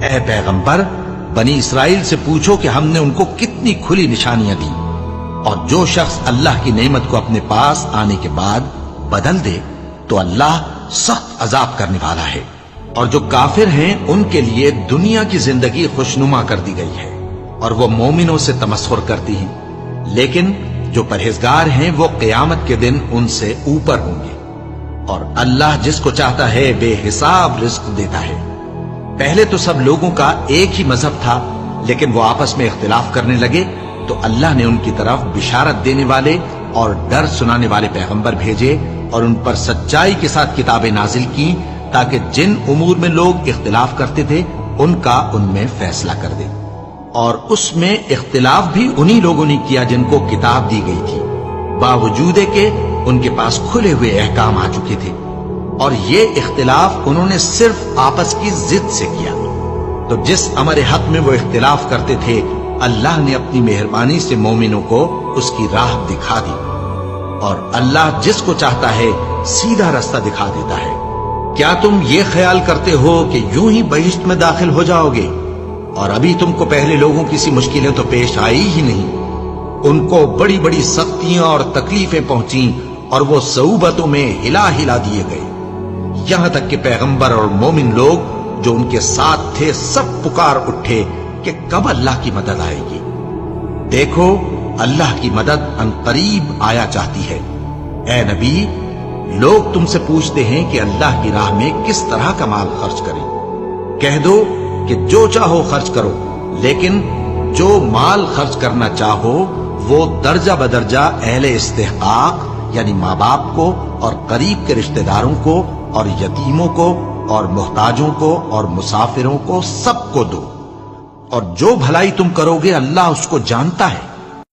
اے پیغمبر، بنی اسرائیل سے پوچھو کہ ہم نے ان کو کتنی کھلی نشانیاں دی، اور جو شخص اللہ کی نعمت کو اپنے پاس آنے کے بعد بدل دے تو اللہ سخت عذاب کرنے والا ہے۔ اور جو کافر ہیں ان کے لیے دنیا کی زندگی خوشنما کر دی گئی ہے اور وہ مومنوں سے تمسخر کرتی ہیں، لیکن جو پرہیزگار ہیں وہ قیامت کے دن ان سے اوپر ہوں گے، اور اللہ جس کو چاہتا ہے بے حساب رزق دیتا ہے۔ پہلے تو سب لوگوں کا ایک ہی مذہب تھا، لیکن وہ آپس میں اختلاف کرنے لگے تو اللہ نے ان کی طرف بشارت دینے والے اور ڈر سنانے والے پیغمبر بھیجے اور ان پر سچائی کے ساتھ کتابیں نازل کی، تاکہ جن امور میں لوگ اختلاف کرتے تھے ان کا ان میں فیصلہ کر دے۔ اور اس میں اختلاف بھی انہی لوگوں نے کیا جن کو کتاب دی گئی تھی، باوجود کہ ان کے پاس کھلے ہوئے احکام آ چکے تھے، اور یہ اختلاف انہوں نے صرف آپس کی ضد سے کیا۔ تو جس امر حق میں وہ اختلاف کرتے تھے اللہ نے اپنی مہربانی سے مومنوں کو اس کی راہ دکھا دی، اور اللہ جس کو چاہتا ہے سیدھا رستہ دکھا دیتا ہے۔ کیا تم یہ خیال کرتے ہو کہ یوں ہی بہشت میں داخل ہو جاؤ گے، اور ابھی تم کو پہلے لوگوں کی سی مشکلیں تو پیش آئی ہی نہیں؟ ان کو بڑی بڑی سختیاں اور تکلیفیں پہنچیں اور وہ صعوبتوں میں ہلا ہلا دیے گئے، یہاں تک کہ پیغمبر اور مومن لوگ جو ان کے ساتھ تھے سب پکار اٹھے کہ کب اللہ کی مدد آئے گی۔ دیکھو اللہ کی مدد ان قریب آیا چاہتی ہے۔ اے نبی، لوگ تم سے پوچھتے ہیں کہ اللہ کی راہ میں کس طرح کا مال خرچ کریں۔ کہہ دو کہ جو چاہو خرچ کرو، لیکن جو مال خرچ کرنا چاہو وہ درجہ بدرجہ اہل استحقاق یعنی ماں باپ کو اور قریب کے رشتہ داروں کو اور یتیموں کو اور محتاجوں کو اور مسافروں کو سب کو دو، اور جو بھلائی تم کرو گے اللہ اس کو جانتا ہے۔